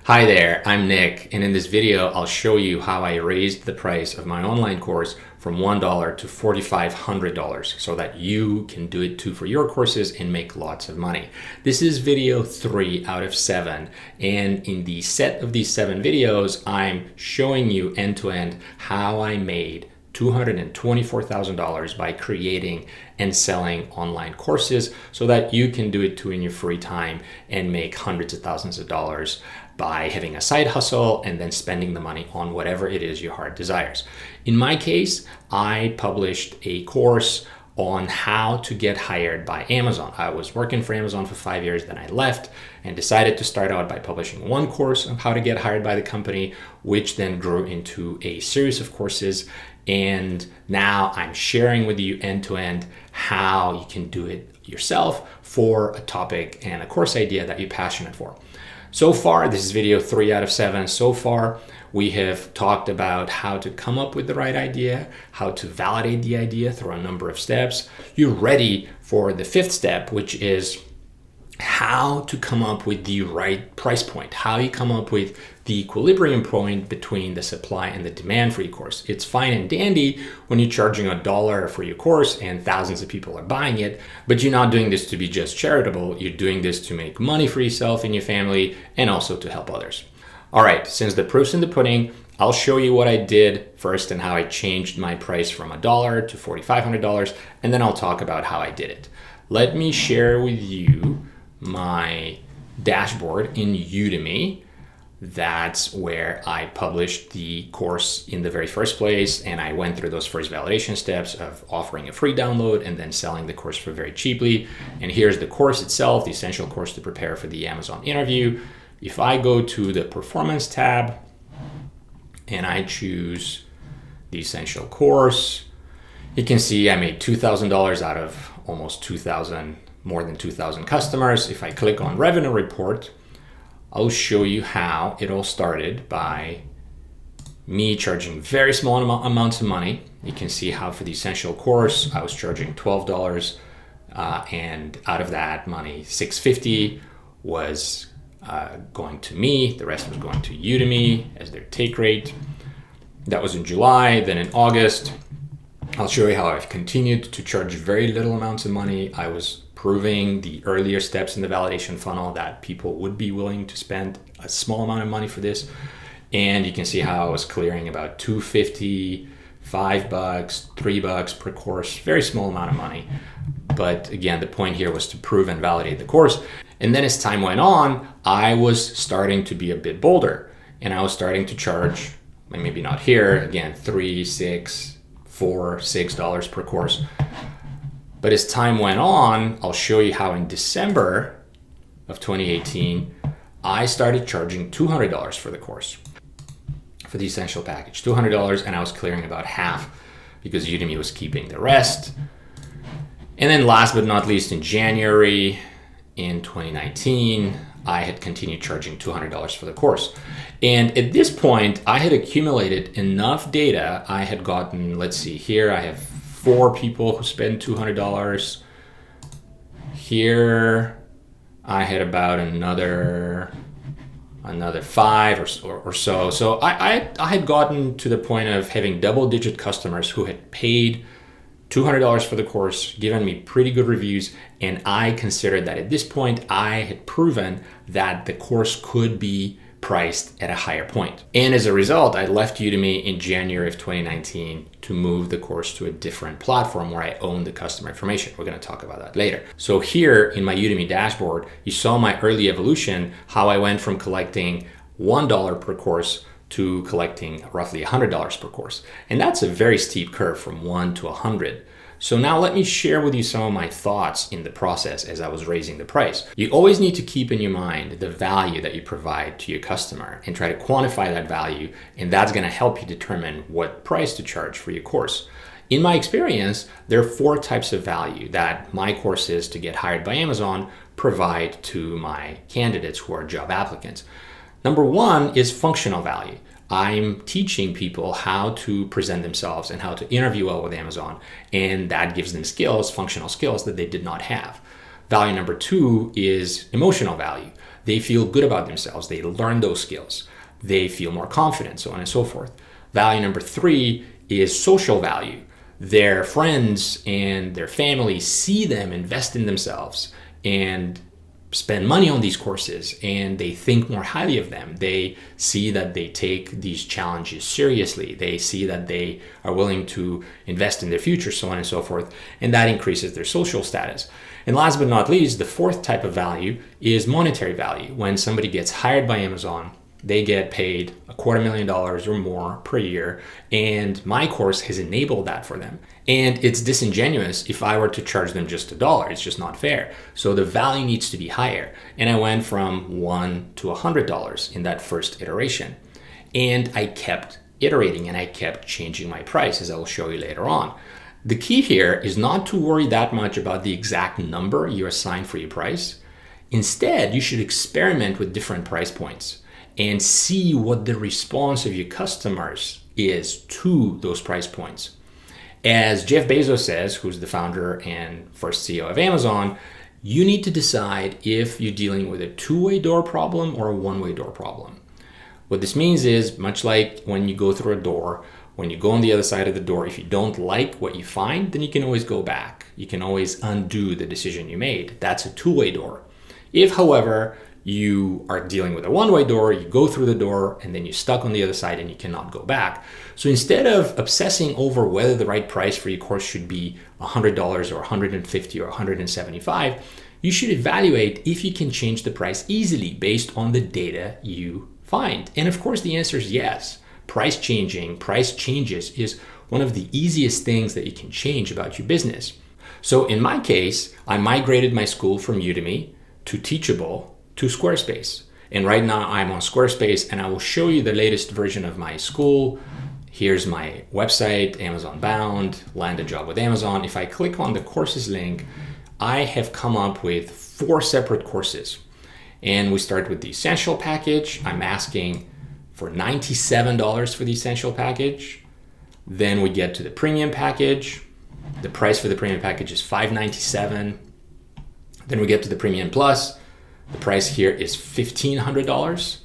Hi there, I'm Nick, and in this video I'll show you how I raised the price of my online course from $1 to $4,500 so that you can do it too for your courses and make lots of money. This is video 3 out of 7, and in the set of these 7 videos I'm showing you end-to-end how I made $224,000 by creating and selling online courses so that you can do it too in your free time and make hundreds of thousands of dollars by having a side hustle and then spending the money on whatever it is your heart desires. In my case, I published a course on how to get hired by Amazon. I was working for Amazon for 5 years, then I left and decided to start out by publishing one course on how to get hired by the company, which then grew into a series of courses. And now I'm sharing with you end-to-end how you can do it yourself for a topic and a course idea that you're passionate for. So far, this is video 3 out of 7. So far, we have talked about how to come up with the right idea, how to validate the idea through a number of steps. You're ready for the 5th step, which is how to come up with the right price point, how you come up with the equilibrium point between the supply and the demand for your course. It's fine and dandy when you're charging $1 for your course and thousands of people are buying it, but you're not doing this to be just charitable. You're doing this to make money for yourself and your family and also to help others. All right, since the proof's in the pudding, I'll show you what I did first and how I changed my price from $1 to $4,500, and then I'll talk about how I did it. Let me share with you my dashboard in Udemy. That's where I published the course in the very first place, and I went through those first validation steps of offering a free download and then selling the course for very cheaply. And here's the course itself, the essential course to prepare for the Amazon interview. If I go to the performance tab and I choose the essential course, you can see I made $2,000 out of almost 2,000, more than 2,000 customers. If I click on revenue report, I'll show you how it all started by me charging very small amounts of money. You can see how for the essential course, I was charging $12, and out of that money, $650 was going to me. The rest was going to Udemy as their take rate. That was in July. Then in August, I'll show you how I've continued to charge very little amounts of money. I was proving the earlier steps in the validation funnel that people would be willing to spend a small amount of money for this. And you can see how I was clearing about $250, $5, $3 per course, very small amount of money. But again, the point here was to prove and validate the course. And then as time went on, I was starting to be a bit bolder and I was starting to charge, maybe not here, again, $3, $6, $4, $6 per course. But as time went on, I'll show you how in December of 2018, I started charging $200 for the course, for the essential package, $200, and I was clearing about half because Udemy was keeping the rest. And then last but not least, in January in 2019, I had continued charging $200 for the course. And at this point, I had accumulated enough data. I had gotten, let's see, here I have 4 people who spend $200. Here I had about another 5 or so. So I had gotten to the point of having double-digit customers who had paid $200 for the course, given me pretty good reviews, and I considered that at this point I had proven that the course could be priced at a higher point. And as a result, I left Udemy in January of 2019 to move the course to a different platform where I own the customer information. We're going to talk about that later. So here in my Udemy dashboard, you saw my early evolution, how I went from collecting $1 per course to collecting roughly $100 per course. And that's a very steep curve from 1 to 100. So now let me share with you some of my thoughts in the process as I was raising the price. You always need to keep in your mind the value that you provide to your customer and try to quantify that value, and that's going to help you determine what price to charge for your course. In my experience, there are 4 types of value that my courses to get hired by Amazon provide to my candidates who are job applicants. Number 1 is functional value. I'm teaching people how to present themselves and how to interview well with Amazon, and that gives them skills, functional skills that they did not have. Value number 2 is emotional value. They feel good about themselves. They learn those skills. They feel more confident, so on and so forth. Value number 3 is social value. Their friends and their family see them invest in themselves and spend money on these courses, and they think more highly of them. They see that they take these challenges seriously. They see that they are willing to invest in their future, so on and so forth, and that increases their social status. And last but not least, the 4th type of value is monetary value. When somebody gets hired by Amazon, they get paid $250,000 or more per year, and my course has enabled that for them. And it's disingenuous if I were to charge them just $1. It's just not fair. So the value needs to be higher. And I went from $1 to $100 in that first iteration. And I kept iterating and I kept changing my price, as I will show you later on. The key here is not to worry that much about the exact number you assign for your price. Instead, you should experiment with different price points and see what the response of your customers is to those price points. As Jeff Bezos says, who's the founder and first CEO of Amazon, you need to decide if you're dealing with a two-way door problem or a one-way door problem. What this means is, much like when you go through a door, when you go on the other side of the door, if you don't like what you find, then you can always go back. You can always undo the decision you made. That's a two-way door. If, however, you are dealing with a one-way door, you go through the door and then you're stuck on the other side and you cannot go back. So instead of obsessing over whether the right price for your course should be $100 or $150 or $175, you should evaluate if you can change the price easily based on the data you find. And of course, the answer is yes. Price changes is one of the easiest things that you can change about your business. So in my case, I migrated my school from Udemy to Teachable to Squarespace. And right now I'm on Squarespace, and I will show you the latest version of my school. Here's my website, Amazon Bound, land a job with Amazon. If I click on the courses link, I have come up with 4 separate courses. And we start with the essential package. I'm asking for $97 for the essential package. Then we get to the premium package. The price for the premium package is $597. Then we get to the premium plus. The price here is $1,500.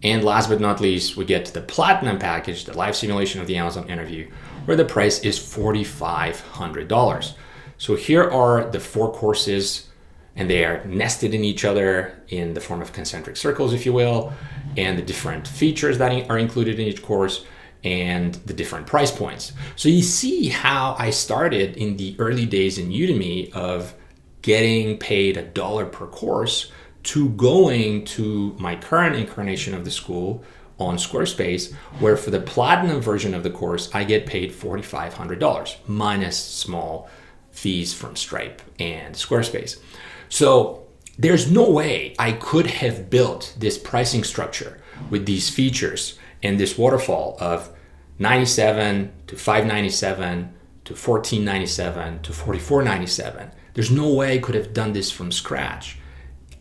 And last but not least, we get to the platinum package, the live simulation of the Amazon interview, where the price is $4,500. So here are the 4 courses, and they are nested in each other in the form of concentric circles, if you will, and the different features that are included in each course and the different price points. So you see how I started in the early days in Udemy of getting paid $1 per course to going to my current incarnation of the school on Squarespace, where for the platinum version of the course, I get paid $4,500 minus small fees from Stripe and Squarespace. So there's no way I could have built this pricing structure with these features and this waterfall of $97 to $597 to $1497 to $4497. There's no way I could have done this from scratch,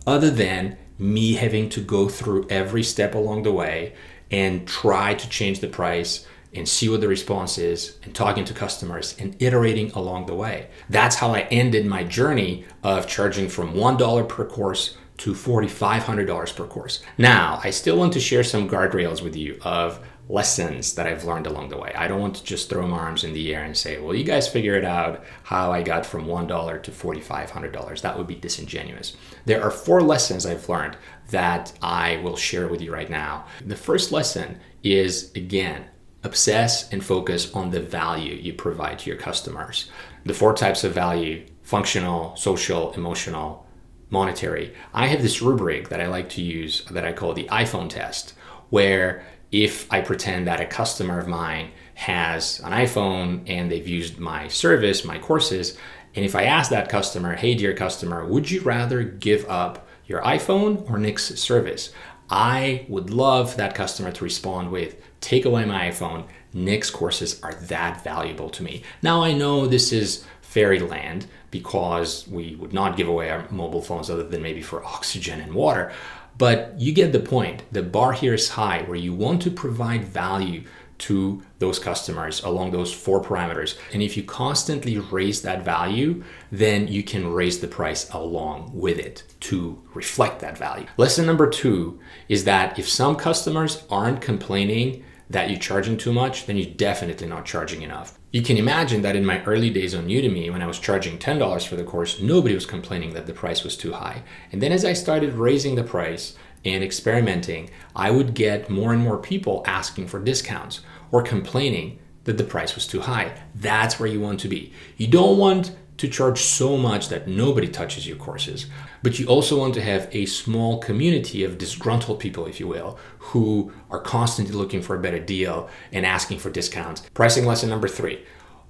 other than me having to go through every step along the way and try to change the price and see what the response is and talking to customers and iterating along the way. That's how I ended my journey of charging from $1 per course to $4,500 per course. Now, I still want to share some guardrails with you of lessons that I've learned along the way. I don't want to just throw my arms in the air and say, well, you guys figure it out how I got from $1 to $4,500. That would be disingenuous. There are 4 lessons I've learned that I will share with you right now. The first lesson is, again, obsess and focus on the value you provide to your customers. The 4 types of value: functional, social, emotional, monetary. I have this rubric that I like to use that I call the iPhone test, where if I pretend that a customer of mine has an iPhone and they've used my service, my courses, and if I ask that customer, hey, dear customer, would you rather give up your iPhone or Nick's service? I would love that customer to respond with, take away my iPhone. Nick's courses are that valuable to me. Now, I know this is fairyland because we would not give away our mobile phones other than maybe for oxygen and water. But you get the point. The bar here is high, where you want to provide value to those customers along those 4 parameters. And if you constantly raise that value, then you can raise the price along with it to reflect that value. Lesson number 2 is that if some customers aren't complaining that you're charging too much, then you're definitely not charging enough. You can imagine that in my early days on Udemy, when I was charging $10 for the course, nobody was complaining that the price was too high. And then as I started raising the price and experimenting, I would get more and more people asking for discounts or complaining that the price was too high. That's where you want to be. You don't want to charge so much that nobody touches your courses, but you also want to have a small community of disgruntled people, if you will, who are constantly looking for a better deal and asking for discounts. Pricing lesson number 3,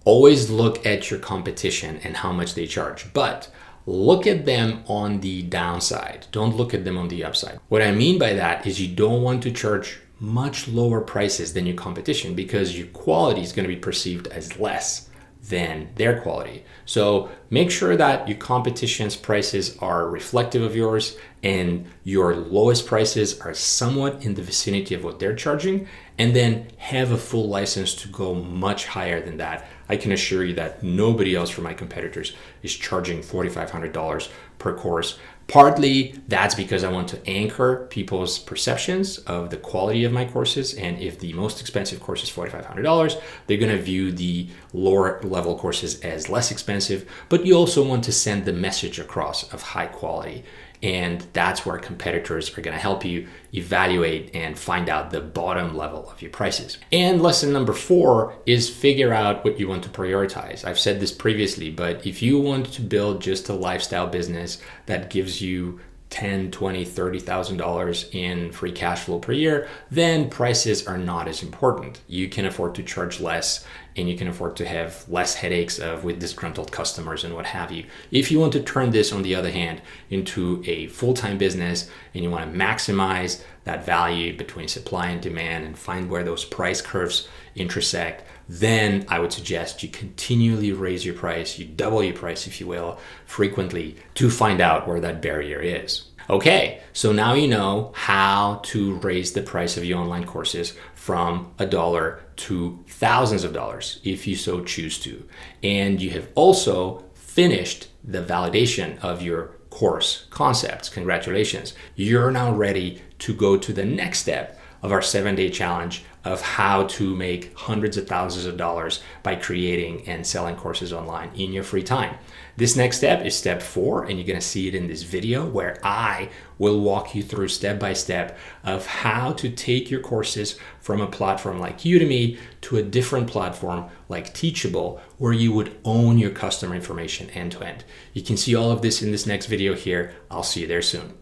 always look at your competition and how much they charge, but look at them on the downside. Don't look at them on the upside. What I mean by that is you don't want to charge much lower prices than your competition because your quality is going to be perceived as less than their quality. So make sure that your competition's prices are reflective of yours and your lowest prices are somewhat in the vicinity of what they're charging, and then have a full license to go much higher than that. I can assure you that nobody else from my competitors is charging $4,500 per course. Partly that's because I want to anchor people's perceptions of the quality of my courses. And if the most expensive course is $4,500, they're going to view the lower level courses as less expensive. But you also want to send the message across of high quality. And that's where competitors are going to help you evaluate and find out the bottom level of your prices. And lesson number 4 is figure out what you want to prioritize. I've said this previously, but if you want to build just a lifestyle business that gives you $10,000, $20,000, $30,000 in free cash flow per year, then prices are not as important. You can afford to charge less and you can afford to have less headaches with disgruntled customers and what have you. If you want to turn this, on the other hand, into a full-time business and you want to maximize that value between supply and demand and find where those price curves intersect, then I would suggest you continually raise your price, you double your price, if you will, frequently to find out where that barrier is. Okay, so now you know how to raise the price of your online courses from $1 to thousands of dollars if you so choose to. And you have also finished the validation of your course concepts. Congratulations. You're now ready to go to the next step of our 7-day challenge of how to make hundreds of thousands of dollars by creating and selling courses online in your free time. This next step is step 4, and you're going to see it in this video where I will walk you through step by step of how to take your courses from a platform like Udemy to a different platform like Teachable, where you would own your customer information end to end. You can see all of this in this next video here. I'll see you there soon.